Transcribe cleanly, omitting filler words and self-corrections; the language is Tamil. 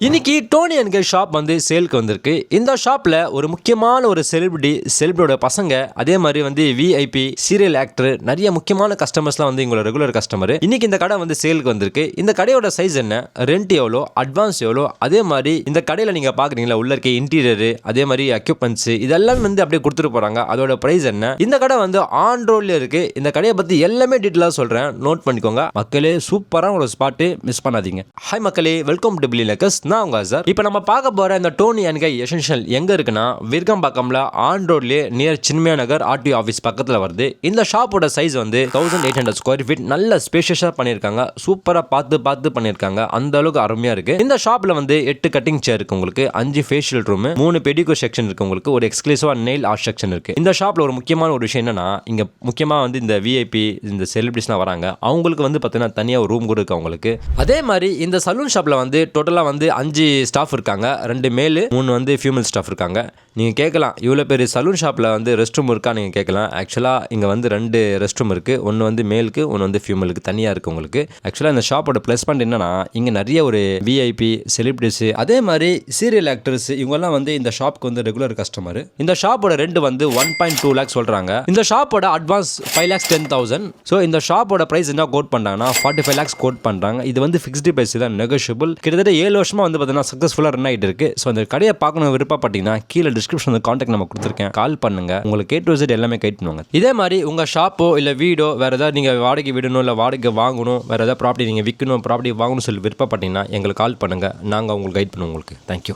இன்னைக்கு டோனி அண்ட் கை ஷாப் வந்து சேலுக்கு வந்திருக்கு. இந்த ஷாப்ல ஒரு முக்கியமான ஒரு செலிபிரிட்டியோட பசங்க, அதே மாதிரி வந்து விஐபி சீரியல் ஆக்டர், நிறைய முக்கியமான கஸ்டமர்ஸ்லாம் வந்து எங்களோட ரெகுலர் கஸ்டமர். இன்னைக்கு இந்த கடை வந்து சேலுக்கு வந்திருக்கு. இந்த கடையோட சைஸ் என்ன, ரெண்ட் எவ்வளோ, அட்வான்ஸ் எவ்வளோ, அதே மாதிரி இந்த கடையில் நீங்க பாக்குறீங்களா உள்ள இருக்க இன்டீரியர், அதே மாதிரி எக்யூப்மெண்ட்ஸ் இதெல்லாம் வந்து அப்படியே கொடுத்துட்டு போறாங்க. அதோட பிரைஸ் என்ன, இந்த கடை வந்து ஆன் ரோட்ல இருக்கு. இந்த கடையை பத்தி எல்லாமே டீட்டெயிலா சொல்றேன், நோட் பண்ணிக்கோங்க மக்களே. சூப்பரான ஒரு ஸ்பாட், மிஸ் பண்ணாதீங்க. ஹாய் மக்களே, வெல்கம் டு பில்லி லக்கஸ். நான் உங்க சார். இப்போ நம்ம பார்க்க போற இந்த டோனி அண்ட் கை எசென்ஷியல் எங்க இருக்குன்னா விருகம்பாக்கம்ல ஆன் ரோட்லயே near Chinmaya Nagar RTO office பக்கத்துல வருது. இந்த ஷாப்போட சைஸ் வந்து 1800 ஸ்கொயர் ஃபீட். நல்ல ஸ்பேஷியஸா பண்ணிருக்காங்க. சூப்பரா பார்த்து பண்ணிருக்காங்க. அந்த அளவுக்கு அருமையா இருக்கு. இந்த ஷாப்ல வந்து 8 கட்டிங் சேர் இருக்கு உங்களுக்கு, 5 ஃபேஷியல் ரூம், 3 பெடிகூர் செக்ஷன் இருக்கு உங்களுக்கு, ஒரு எக்ஸ்க்ளூசிவா நெயில் ஆர்ட் செக்ஷன் இருக்கு. இந்த ஷாப்ல ஒரு முக்கியமான ஒரு விஷயம் என்னன்னா, இங்க முக்கியமா வந்து இந்த விஐபி இந்த செலிபிரிட்டிஸ்லாம் வராங்க, அவங்களுக்கு வந்து பார்த்தீங்கன்னா தனியா ஒரு ரூம் கூட இருக்கு அவங்களுக்கு. அதே மாதிரி இந்த சலூன் ஷாப்ல வந்து டோட்டலா வந்து 5 ஸ்டாஃப் இருக்காங்க, 2 மேல் 3 வந்து ஃபீமேல் ஸ்டாஃப் இருக்காங்க. நீங்கள் கேட்கலாம் இவ்வளோ பெரிய சலூன் ஷாப்பில் வந்து ரெஸ்ட் ரூம் இருக்கா நீங்கள் கேட்கலாம். ஆக்சுவலாக இங்கே வந்து 2 ரெஸ்ட் ரூம் இருக்குது. ஒன்று வந்து மேலுக்கு, ஒன்று வந்து ஃபீமேலுக்கு தனியாக இருக்குது உங்களுக்கு. ஆக்சுவலாக இந்த ஷாப்போட ப்ளஸ் பாயிண்ட் என்னன்னா, இங்கே நிறைய ஒரு விஐபி செலிபிரிட்டிஸ், அதே மாதிரி சீரியல் ஆக்டர்ஸ், இவங்கெல்லாம் வந்து இந்த ஷாப்புக்கு வந்து ரெகுலர் கஸ்டமர். இந்த ஷாப்போட ரெண்ட் வந்து 1.2 லேக்ஸ் சொல்கிறாங்க. இந்த ஷாப்போட அட்வான்ஸ் 5,10,000. ஸோ இந்த ஷாப்போட ப்ரைஸ் என்ன கோட் பண்ணுறாங்கன்னா 45 லேக்ஸ் கோட் பண்ணுறாங்க. இது வந்து ஃபிக்ஸ்டு ப்ரைஸ் தான், நெகோஷியபிள். கிட்டத்தட்ட 7 வருஷமாக வந்து பார்த்தீங்கன்னா சக்ஸஸ்ஃபுல்லாக ரன் ஆகிட்டு இருக்கு. ஸோ அந்த கடையை பார்க்கணும் விருப்பப்பட்டீங்கன்னா கீழே டிஸ்கிரிப்ஷன் கான்டாக்ட் நம்ம கொடுத்துருக்கேன், கால் பண்ணுங்க. உங்களுக்கு A to Z எல்லாமே கைட் பண்ணுவாங்க. இதே மாதிரி உங்க ஷாப்போ இல்ல வீடோ, வேற ஏதாவது நீங்க வாடகை விடணும், இல்ல வாடகை வாங்கணும், வேற ஏதாவது ப்ராப்பர்ட்டி நீங்க விற்கணும், ப்ராப்பர்ட்டி வாங்கணும்னு சொல்லி விருப்பப்பட்டீங்கன்னா எங்களுக்கு கால் பண்ணுங்க. நாங்க உங்களுக்கு கைட் பண்ணுவோம் உங்களுக்கு. தேங்க்யூ.